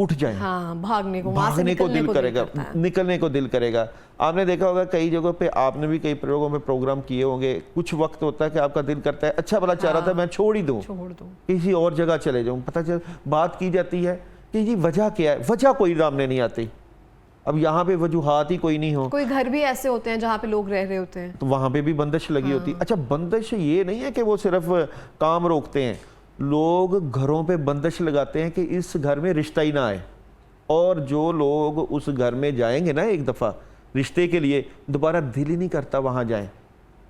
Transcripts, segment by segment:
اٹھ جائیں, ہاں بھاگنے کو, وہاں سے بھاگنے کو نکلنے دل کرے گا, کرتا ہے. نکلنے کو دل کرے گا. آپ نے دیکھا ہوگا کئی جگہوں پہ, آپ نے بھی کئی پروگراموں میں پروگرام کیے ہوں گے, کچھ وقت ہوتا ہے کہ آپ کا دل کرتا ہے اچھا بھلا چاہ رہا تھا میں چھوڑ ہی دوں, کسی اور جگہ چلے جاؤں. پتہ چل بات کی جاتی ہے کہ یہ وجہ کیا ہے, وجہ کوئی سامنے نہیں آتی. اب یہاں پہ وجوہات ہی کوئی نہیں ہو. کوئی گھر بھی ایسے ہوتے ہیں جہاں پہ لوگ رہ رہے ہوتے ہیں, تو وہاں پہ بھی بندش لگی ہوتی. اچھا بندش یہ نہیں ہے کہ وہ صرف کام روکتے ہیں, لوگ گھروں پہ بندش لگاتے ہیں کہ اس گھر میں رشتہ ہی نہ آئے, اور جو لوگ اس گھر میں جائیں گے نا ایک دفعہ رشتے کے لیے, دوبارہ دل ہی نہیں کرتا وہاں جائیں.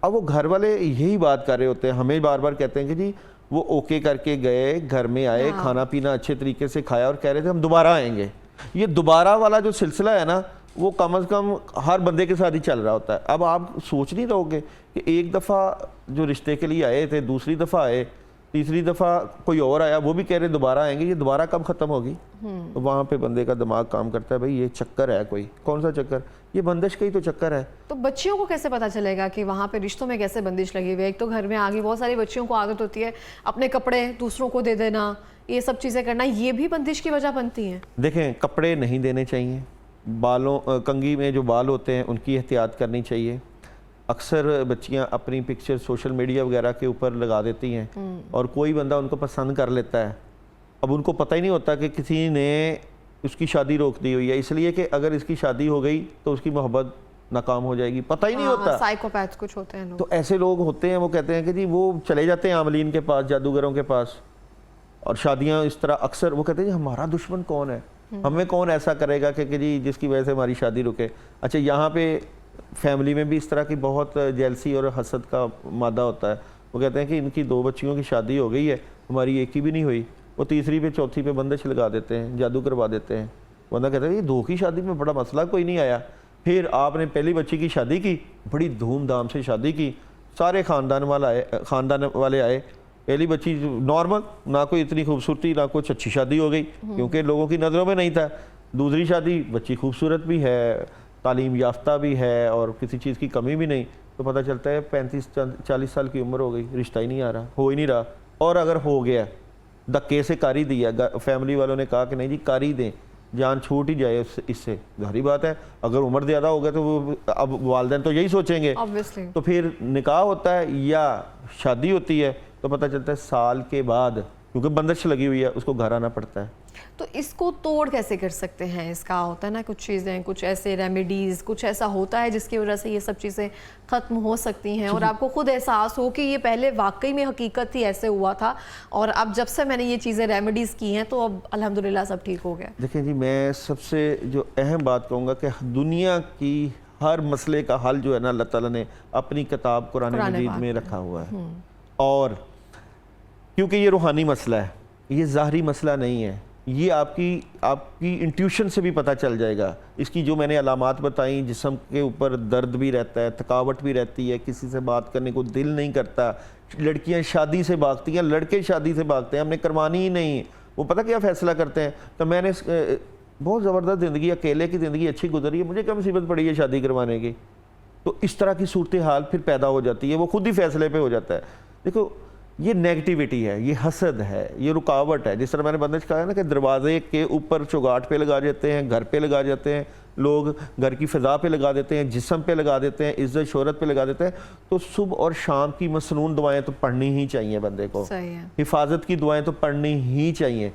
اب وہ گھر والے یہی بات کر رہے ہوتے ہیں, ہمیں بار بار کہتے ہیں کہ جی وہ اوکے کر کے گئے, گھر میں آئے, کھانا پینا اچھے طریقے سے کھایا اور کہہ رہے تھے ہم دوبارہ آئیں گے. یہ دوبارہ والا جو سلسلہ ہے نا وہ کم از کم ہر بندے کے ساتھ ہی چل رہا ہوتا ہے. اب آپ سوچ نہیں رہو گے کہ ایک دفعہ جو رشتے کے لیے آئے تھے, دوسری دفعہ آئے, تیسری دفعہ کوئی اور آیا, وہ بھی کہہ رہے دوبارہ آئیں گے, یہ دوبارہ کب ختم ہوگی؟ تو وہاں پہ بندے کا دماغ کام کرتا ہے, بھائی یہ چکر ہے, کوئی کون سا چکر, یہ بندش کا ہی تو چکر ہے. تو بچیوں کو کیسے پتا چلے گا کہ وہاں پہ رشتوں میں کیسے بندش لگی ہوئی ہے؟ ایک تو گھر میں آگے بہت ساری بچیوں کو عادت ہوتی ہے اپنے کپڑے دوسروں کو دے دینا, یہ سب چیزیں کرنا, یہ بھی بندش کی وجہ بنتی ہیں. دیکھیں کپڑے نہیں دینے چاہیے, بالوں کنگھی میں جو بال ہوتے ہیں ان کی احتیاط کرنی چاہیے. اکثر بچیاں اپنی پکچر سوشل میڈیا وغیرہ کے اوپر لگا دیتی ہیں اور کوئی بندہ ان کو پسند کر لیتا ہے. اب ان کو پتہ ہی نہیں ہوتا کہ کسی نے اس کی شادی روک دی ہوئی ہے, اس لیے کہ اگر اس کی شادی ہو گئی تو اس کی محبت ناکام ہو جائے گی, پتہ ہی نہیں ہوتا. سائیکوپیتھ کچھ ہوتے ہیں لوگ, تو ایسے لوگ ہوتے ہیں, وہ کہتے ہیں کہ جی وہ چلے جاتے ہیں عاملین کے پاس, جادوگروں کے پاس, اور شادیاں اس طرح اکثر وہ کہتے ہیں جی ہمارا دشمن کون ہے, ہمیں کون ایسا کرے گا کہ جی جس کی وجہ سے ہماری شادی رکے. اچھا یہاں پہ فیملی میں بھی اس طرح کی بہت جیلسی اور حسد کا مادہ ہوتا ہے. وہ کہتے ہیں کہ ان کی 2 بچیوں کی شادی ہو گئی ہے, ہماری ایک کی بھی نہیں ہوئی. وہ تیسری پہ چوتھی پہ بندش لگا دیتے ہیں, جادو کروا دیتے ہیں. بندہ کہتا ہے یہ 2 کی شادی میں بڑا مسئلہ کوئی نہیں آیا. پھر آپ نے پہلی بچی کی شادی کی, بڑی دھوم دھام سے شادی کی, سارے خاندان والے آئے, پہلی بچی نارمل, نہ کوئی اتنی خوبصورتی نہ کچھ, اچھی شادی ہو گئی کیونکہ لوگوں کی نظروں میں نہیں تھا. دوسری شادی, بچی خوبصورت بھی ہے, تعلیم یافتہ بھی ہے اور کسی چیز کی کمی بھی نہیں. تو پتہ چلتا ہے 35-40 سال کی عمر ہو گئی, رشتہ ہی نہیں آ رہا, ہو ہی نہیں رہا. اور اگر ہو گیا دھکے سے کاری دیا, فیملی والوں نے کہا کہ نہیں جی کاری دیں, جان چھوٹ ہی جائے اس سے, ظاہری بات ہے اگر عمر زیادہ ہو گیا تو وہ اب والدین تو یہی سوچیں گے. تو پھر نکاح ہوتا ہے یا شادی ہوتی ہے تو پتہ چلتا ہے سال کے بعد, کیونکہ بندش لگی ہوئی ہے, اس کو گھر آنا پڑتا ہے. تو اس کو توڑ کیسے کر سکتے ہیں؟ اس کا ہوتا ہے نا کچھ چیزیں, کچھ ایسے ریمیڈیز, کچھ ایسا ہوتا ہے جس کی وجہ سے یہ سب چیزیں ختم ہو سکتی ہیں اور آپ کو خود احساس ہو کہ یہ پہلے واقعی میں حقیقت ہی ایسے ہوا تھا اور اب جب سے میں نے یہ چیزیں ریمیڈیز کی ہیں تو اب الحمدللہ سب ٹھیک ہو گیا؟ دیکھیں جی میں سب سے جو اہم بات کہوں گا کہ دنیا کی ہر مسئلے کا حل جو ہے نا اللہ تعالیٰ نے اپنی کتاب قرآن مجید میں رکھا ہوا ہے. اور کیونکہ یہ روحانی مسئلہ ہے, یہ ظاہری مسئلہ نہیں ہے, یہ آپ کی انٹیوشن سے بھی پتہ چل جائے گا. اس کی جو میں نے علامات بتائیں, جسم کے اوپر درد بھی رہتا ہے, تھکاوٹ بھی رہتی ہے, کسی سے بات کرنے کو دل نہیں کرتا, لڑکیاں شادی سے بھاگتی ہیں, لڑکے شادی سے بھاگتے ہیں, ہم نے کروانی ہی نہیں. وہ پتہ کیا فیصلہ کرتے ہیں کہ میں نے بہت زبردست زندگی, اکیلے کی زندگی اچھی گزری ہے, مجھے کیا مصیبت پڑی ہے شادی کروانے کی. تو اس طرح کی صورتحال پھر پیدا ہو جاتی ہے, وہ خود ہی فیصلے پہ ہو جاتا ہے. دیکھو یہ نیگیٹیوٹی ہے, یہ حسد ہے, یہ رکاوٹ ہے. جس طرح میں نے بندش کہا ہے نا کہ دروازے کے اوپر چوگاٹ پہ لگا جاتے ہیں, گھر پہ لگا جاتے ہیں لوگ, گھر کی فضا پہ لگا دیتے ہیں, جسم پہ لگا دیتے ہیں, عزت شہرت پہ لگا دیتے ہیں. تو صبح اور شام کی مسنون دعائیں تو پڑھنی ہی چاہیے بندے کو, حفاظت کی دعائیں تو پڑھنی ہی چاہیے.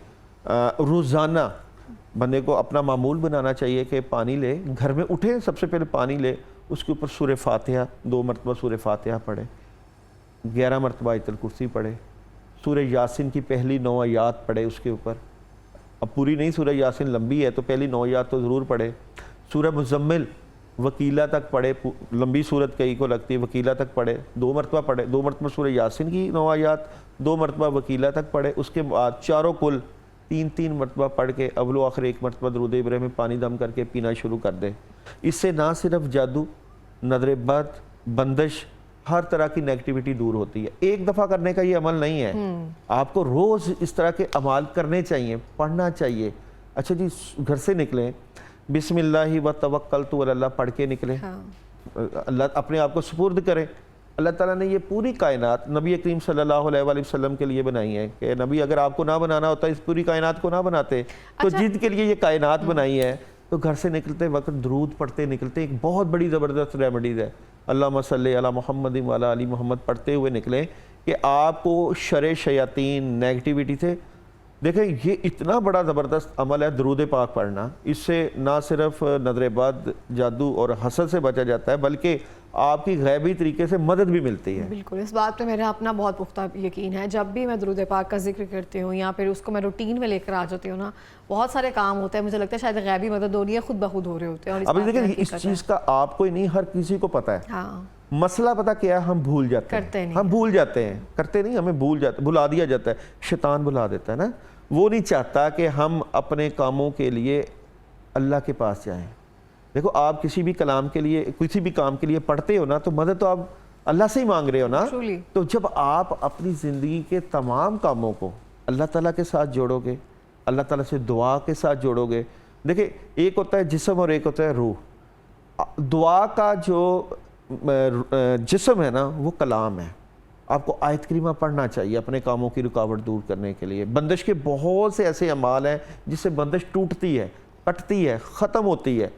روزانہ بندے کو اپنا معمول بنانا چاہیے کہ پانی لے, گھر میں اٹھے سب سے پہلے پانی لے, اس کے اوپر سورہ فاتحہ 2 مرتبہ سورہ فاتحہ پڑھے, 11 مرتبہ آیت الکرسی پڑھے, سورہ یاسین کی پہلی 9 آیات پڑھے اس کے اوپر. اب پوری نہیں, سورہ یاسین لمبی ہے تو پہلی 9 آیات تو ضرور پڑھے. سورہ مزمل وکیلہ تک پڑھے, لمبی صورت کئی کو لگتی ہے, وکیلہ تک پڑھے, 2 مرتبہ پڑھے, 2 مرتبہ سورہ یاسین کی 9 آیات, 2 مرتبہ وکیلہ تک پڑھے. اس کے بعد چاروں کل 3 مرتبہ پڑھ کے اول و آخر 1 مرتبہ درود ابراہیم میں پانی دم کر کے پینا شروع کر دے. اس سے نہ صرف جادو, نظر بد, بندش, ہر طرح کی نیگیٹیوٹی دور ہوتی ہے. ایک دفعہ کرنے کا یہ عمل نہیں ہے, آپ کو روز اس طرح کے اعمال کرنے چاہیے, پڑھنا چاہیے. اچھا جی گھر سے نکلیں, بسم اللہ و توکلت علی اللہ پڑھ کے نکلیں, اللہ اپنے آپ کو سپرد کریں, اللہ تعالیٰ نے یہ پوری کائنات نبی کریم صلی اللہ علیہ وآلہ وسلم کے لیے بنائی ہے کہ نبی اگر آپ کو نہ بنانا ہوتا اس پوری کائنات کو نہ بناتے. تو جن کے لیے یہ کائنات بنائی ہے تو گھر سے نکلتے وقت درود پڑھتے نکلتے ایک بہت بڑی زبردست ریمیڈیز ہے. اللہم صلی علی محمد وعلی آل محمد پڑھتے ہوئے نکلیں کہ آپ کو شر شیاطین نیگیٹیوٹی سے دیکھیں. یہ اتنا بڑا زبردست عمل ہے درود پاک پڑھنا. اس سے نہ صرف نظر بد جادو اور حسد سے بچا جاتا ہے بلکہ آپ کی غیبی طریقے سے مدد بھی ملتی ہے. بالکل اس بات پہ میرا اپنا بہت پختہ یقین ہے. جب بھی میں درود پاک کا ذکر کرتی ہوں یا پھر اس کو میں روٹین میں لے کر آ جاتی ہوں نا, بہت سارے کام ہوتے ہیں مجھے لگتا ہے شاید غیبی مدد ہو رہی ہے, خود بخود ہو رہے ہوتے ہیں. اب دیکھیں اس چیز کا آپ کو ہی نہیں ہر کسی کو پتہ ہے. ہاں مسئلہ پتہ کیا ہے, ہم بھول جاتے ہیں. ہم بھول جاتے ہیں, کرتے نہیں, ہمیں بھلا دیا جاتا ہے. شیطان بھلا دیتا ہے نا. وہ نہیں چاہتا کہ ہم اپنے کاموں کے لیے اللہ کے پاس جائیں. دیکھو آپ کسی بھی کلام کے لیے کسی بھی کام کے لیے پڑھتے ہو نا تو مدد تو آپ اللہ سے ہی مانگ رہے ہو نا. تو جب آپ اپنی زندگی کے تمام کاموں کو اللہ تعالیٰ کے ساتھ جوڑو گے, اللہ تعالیٰ سے دعا کے ساتھ جوڑو گے. دیکھیں ایک ہوتا ہے جسم اور ایک ہوتا ہے روح. دعا کا جو جسم ہے نا وہ کلام ہے. آپ کو آیت کریمہ پڑھنا چاہیے اپنے کاموں کی رکاوٹ دور کرنے کے لیے. بندش کے بہت سے ایسے اعمال ہیں جس سے بندش ٹوٹتی ہے, کٹتی ہے, ختم ہوتی ہے.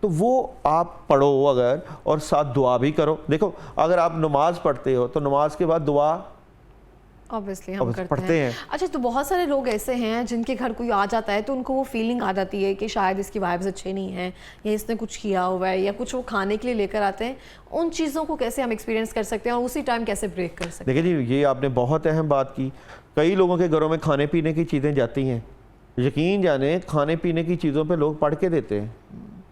تو وہ آپ پڑھو اگر اور ساتھ دعا بھی کرو. دیکھو اگر آپ نماز پڑھتے ہو تو نماز کے بعد دعا obviously ہم کرتے ہیں. اچھا تو بہت سارے لوگ ایسے ہیں جن کے گھر کوئی آ جاتا ہے تو ان کو وہ فیلنگ آ جاتی ہے کہ شاید اس کی وائبز اچھے نہیں ہیں یا اس نے کچھ کیا ہوا ہے یا کچھ وہ کھانے کے لیے لے کر آتے ہیں. ان چیزوں کو کیسے ہم ایکسپیرینس کر سکتے ہیں اور اسی ٹائم کیسے بریک کر سکتے ہیں؟ دیکھیں جی یہ آپ نے بہت اہم بات کی. کئی لوگوں کے گھروں میں کھانے پینے کی چیزیں جاتی ہیں, یقین جانیں کھانے پینے کی چیزوں پہ لوگ پڑھ کے دیتے ہیں.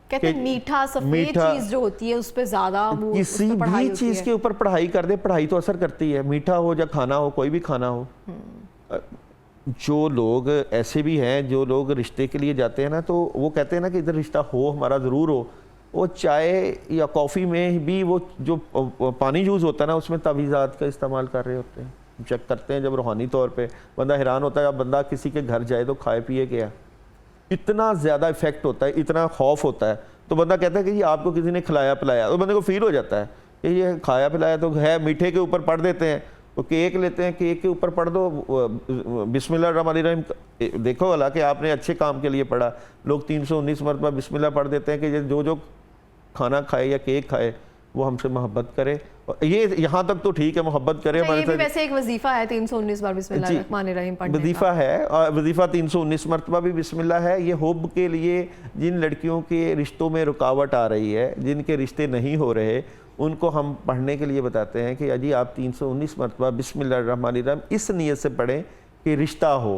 کہتے ہیں میٹھا سفید چیز جو ہوتی ہے اس پہ زیادہ کسی بھی چیز کے اوپر پڑھائی کر دے, پڑھائی تو اثر کرتی ہے. میٹھا ہو یا کھانا ہو, کوئی بھی کھانا ہو. جو لوگ ایسے بھی ہیں جو لوگ رشتے کے لیے جاتے ہیں نا تو وہ کہتے ہیں نا کہ ادھر رشتہ ہو ہمارا ضرور ہو. وہ چائے یا کافی میں بھی وہ جو پانی یوز ہوتا ہے نا اس میں تعویذات کا استعمال کر رہے ہوتے ہیں. چیک کرتے ہیں جب روحانی طور پہ بندہ حیران ہوتا ہے. اب بندہ کسی کے گھر جائے تو کھائے پیے گیا, اتنا زیادہ ایفیکٹ ہوتا ہے, اتنا خوف ہوتا ہے. تو بندہ کہتا ہے کہ یہ آپ کو کسی نے کھلایا پلایا, تو بندے کو فیل ہو جاتا ہے کہ یہ کھایا پلایا تو ہے. میٹھے کے اوپر پڑھ دیتے ہیں, وہ کیک لیتے ہیں, کیک کے اوپر پڑھ دو بسم اللہ الرحمن الرحیم. دیکھو حالانکہ آپ نے اچھے کام کے لیے پڑھا, لوگ 319 مرتبہ بسم اللہ پڑھ دیتے ہیں کہ جو کھانا کھائے یا کیک کھائے وہ ہم سے محبت کرے. یہ یہاں تک تو ٹھیک ہے محبت کرے. یہ بھی ویسے ایک وظیفہ ہے 319 بار بسم اللہ الرحمن الرحیم پڑھنے کا. وظیفہ ہے, اور وظیفہ 319 مرتبہ بھی بسم اللہ ہے. یہ حب کے لیے جن لڑکیوں کے رشتوں میں رکاوٹ آ رہی ہے, جن کے رشتے نہیں ہو رہے, ان کو ہم پڑھنے کے لیے بتاتے ہیں کہ جی آپ 319 مرتبہ بسم اللہ الرحمن الرحیم اس نیت سے پڑھیں کہ رشتہ ہو.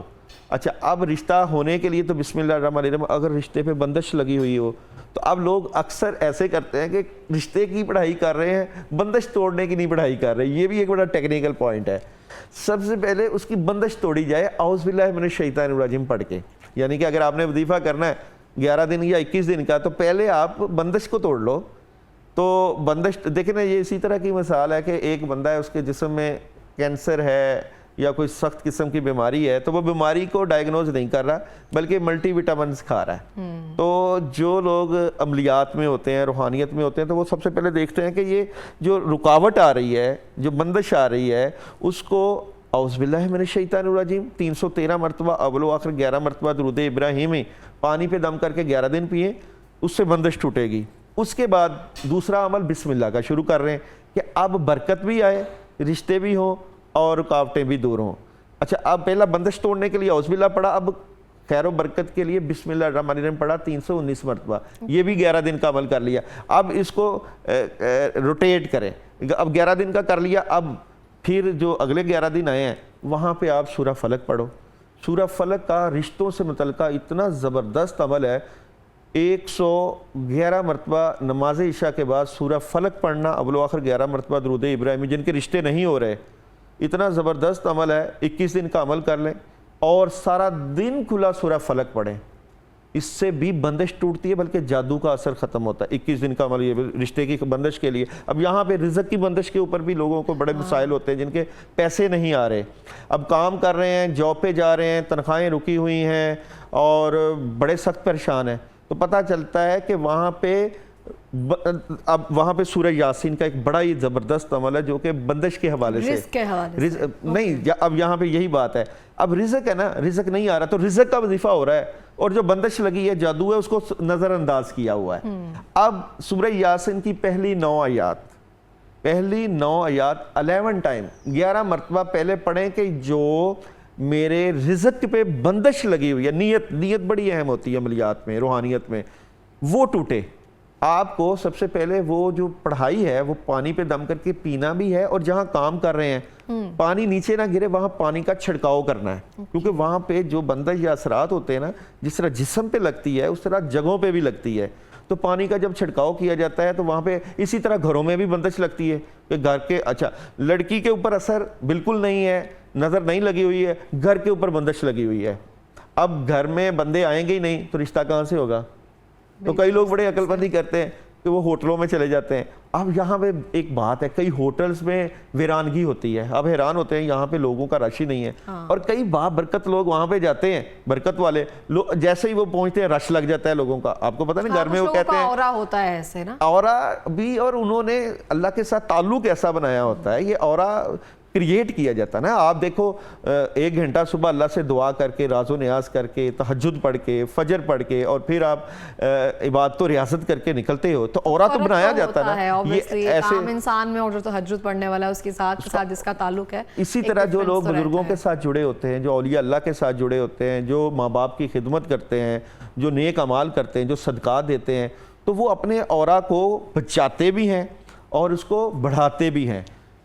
اچھا اب رشتہ ہونے کے لیے تو بسم اللہ الرحمن الرحیم, اگر رشتے پہ بندش لگی ہوئی ہو تو اب لوگ اکثر ایسے کرتے ہیں کہ رشتے کی پڑھائی کر رہے ہیں, بندش توڑنے کی نہیں پڑھائی کر رہے. یہ بھی ایک بڑا ٹیکنیکل پوائنٹ ہے. سب سے پہلے اس کی بندش توڑی جائے اعوذ باللہ من الشیطان الرجیم پڑھ کے. یعنی کہ اگر آپ نے وظیفہ کرنا ہے 11 دن یا 21 دن کا تو پہلے آپ بندش کو توڑ لو. تو بندش دیکھیں نا, یہ اسی طرح کی مثال ہے کہ ایک بندہ ہے اس کے جسم میں کینسر ہے یا کوئی سخت قسم کی بیماری ہے, تو وہ بیماری کو ڈائگنوز نہیں کر رہا بلکہ ملٹی وٹامنز کھا رہا ہے. تو جو لوگ عملیات میں ہوتے ہیں, روحانیت میں ہوتے ہیں, تو وہ سب سے پہلے دیکھتے ہیں کہ یہ جو رکاوٹ آ رہی ہے, جو بندش آ رہی ہے, اس کو اعوذ باللہ من الشیطان الرجیم 313 مرتبہ اول و آخر 11 مرتبہ درود ابراہیمی پانی پہ دم کر کے 11 دن پیئیں, اس سے بندش ٹوٹے گی. اس کے بعد دوسرا عمل بسم اللہ کا شروع کر رہے ہیں کہ اب برکت بھی آئے, رشتے بھی ہوں اور رکاوٹیں بھی دور ہوں. اچھا اب پہلا بندش توڑنے کے لیے اعوذ باللہ پڑھا, اب خیر و برکت کے لیے بسم اللہ الرحمن الرحیم پڑھا 319 مرتبہ, یہ بھی 11 دن کا عمل کر لیا. اب اس کو روٹیٹ کریں, اب 11 دن کا کر لیا, اب پھر جو اگلے 11 دن آئے ہیں وہاں پہ آپ سورہ فلق پڑھو. سورہ فلق کا رشتوں سے متعلقہ اتنا زبردست عمل ہے. 111 مرتبہ نماز عشاء کے بعد سورہ فلق پڑھنا, اول و آخر 11 مرتبہ درود ابراہیمی, جن کے رشتے نہیں ہو رہے, اتنا زبردست عمل ہے. 21 دن کا عمل کر لیں اور سارا دن کھلا سورہ فلق پڑھیں. اس سے بھی بندش ٹوٹتی ہے بلکہ جادو کا اثر ختم ہوتا ہے. 21 دن کا عمل یہ رشتے کی بندش کے لیے. اب یہاں پہ رزق کی بندش کے اوپر بھی لوگوں کو بڑے مسائل ہوتے ہیں, جن کے پیسے نہیں آ رہے, اب کام کر رہے ہیں, جاب پہ جا رہے ہیں, تنخواہیں رکی ہوئی ہیں اور بڑے سخت پریشان ہیں. تو پتہ چلتا ہے کہ وہاں پہ اب وہاں پہ سورہ یاسین کا ایک بڑا ہی زبردست عمل ہے جو کہ بندش کے حوالے سے رزق کے حوالے سے نہیں، اب یہاں پہ یہی بات ہے، اب رزق ہے نا، رزق نہیں آ رہا تو رزق کا وظیفہ ہو رہا ہے، اور جو بندش لگی ہے، جادو ہے، اس کو نظر انداز کیا ہوا ہے۔ اب سورہ یاسین کی پہلی 9 آیات 11 ٹائم 11 مرتبہ پہلے پڑھیں کہ جو میرے رزق پہ بندش لگی ہوئی ہے، نیت بڑی اہم ہوتی ہے عملیات میں، روحانیت میں، وہ ٹوٹے۔ آپ کو سب سے پہلے وہ جو پڑھائی ہے وہ پانی پہ دم کر کے پینا بھی ہے، اور جہاں کام کر رہے ہیں پانی نیچے نہ گرے وہاں پانی کا چھڑکاؤ کرنا ہے، کیونکہ وہاں پہ جو بندش یا اثرات ہوتے ہیں نا، جس طرح جسم پہ لگتی ہے اس طرح جگہوں پہ بھی لگتی ہے۔ تو پانی کا جب چھڑکاؤ کیا جاتا ہے تو وہاں پہ اسی طرح گھروں میں بھی بندش لگتی ہے کہ گھر کے، اچھا لڑکی کے اوپر اثر بالکل نہیں ہے، نظر نہیں لگی ہوئی ہے، گھر کے اوپر بندش لگی ہوئی ہے، اب گھر میں بندے آئیں گے ہی نہیں تو رشتہ کہاں سے ہوگا؟ تو کئی لوگ بڑے عقل مندی کرتے ہیں کہ وہ ہوٹلوں میں چلے جاتے ہیں۔ اب یہاں پہ ایک بات ہے، کئی ہوٹلز میں ویرانگی ہوتی ہے، اب حیران ہوتے ہیں یہاں پہ لوگوں کا رش ہی نہیں ہے، اور کئی برکت لوگ وہاں پہ جاتے ہیں، برکت والے لوگ جیسے ہی وہ پہنچتے ہیں رش لگ جاتا ہے لوگوں کا۔ آپ کو پتہ نہیں گھر میں وہ کہتے ہیں اورا ہوتا ہے ایسے نا، اورا بھی، اور انہوں نے اللہ کے ساتھ تعلق ایسا بنایا ہوتا ہے، یہ اورا کریٹ کیا جاتا ہے نا۔ آپ دیکھو 1 گھنٹہ صبح اللہ سے دعا کر کے، راز و نیاز کر کے، تہجد پڑھ کے، فجر پڑھ کے، اور پھر آپ عبادت و ریاضت کر کے نکلتے ہو، تو اورا تو بنایا جاتا ہے نا۔ یہ ایسے عام انسان میں، اور جو تہجد پڑھنے والا ہے اس کے ساتھ جس کا تعلق ہے، اسی طرح جو لوگ بزرگوں کے ساتھ جڑے ہوتے ہیں، جو اولیاء اللہ کے ساتھ جڑے ہوتے ہیں، جو ماں باپ کی خدمت کرتے ہیں، جو نیک اعمال کرتے ہیں، جو صدقات دیتے ہیں، تو وہ اپنے اورا کو بچاتے بھی ہیں اور اس کو بڑھاتے بھی ہیں۔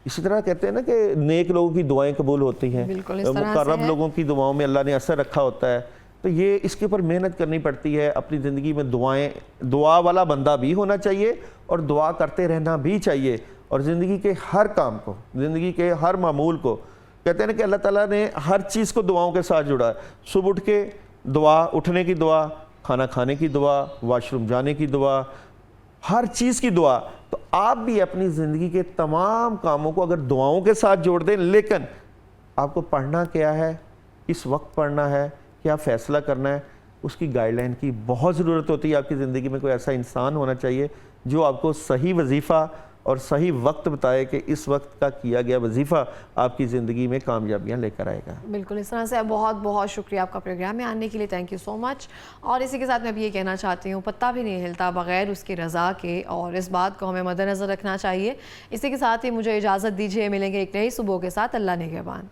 اسی طرح کہتے ہیں نا کہ نیک لوگوں کی دعائیں قبول ہوتی ہیں، مقرب لوگوں کی دعاؤں میں اللہ نے اثر رکھا ہوتا ہے، تو یہ اس کے اوپر محنت کرنی پڑتی ہے۔ اپنی زندگی میں دعا والا بندہ بھی ہونا چاہیے، اور دعا کرتے رہنا بھی چاہیے، اور زندگی کے ہر کام کو، زندگی کے ہر معمول کو، کہتے ہیں نا کہ اللہ تعالیٰ نے ہر چیز کو دعاؤں کے ساتھ جڑا ہے۔ صبح اٹھ کے دعا، اٹھنے کی دعا، کھانا کھانے کی دعا، واش روم جانے کی دعا، ہر چیز کی دعا۔ تو آپ بھی اپنی زندگی کے تمام کاموں کو اگر دعاؤں کے ساتھ جوڑ دیں، لیکن آپ کو پڑھنا کیا ہے، کس وقت پڑھنا ہے، کیا فیصلہ کرنا ہے، اس کی گائیڈ لائن کی بہت ضرورت ہوتی ہے۔ آپ کی زندگی میں کوئی ایسا انسان ہونا چاہیے جو آپ کو صحیح وظیفہ اور صحیح وقت بتائے کہ اس وقت کا کیا گیا وظیفہ آپ کی زندگی میں کامیابیاں لے کر آئے گا۔ بالکل، اس طرح سے بہت بہت شکریہ آپ کا پروگرام میں آنے کے لیے، تھینک یو سو مچ۔ اور اسی کے ساتھ میں بھی یہ کہنا چاہتی ہوں، پتہ بھی نہیں ہلتا بغیر اس کی رضا کے، اور اس بات کو ہمیں مد نظر رکھنا چاہیے۔ اسی کے ساتھ ہی مجھے اجازت دیجیے، ملیں گے ایک نئی صبح کے ساتھ۔ اللہ نگہبان۔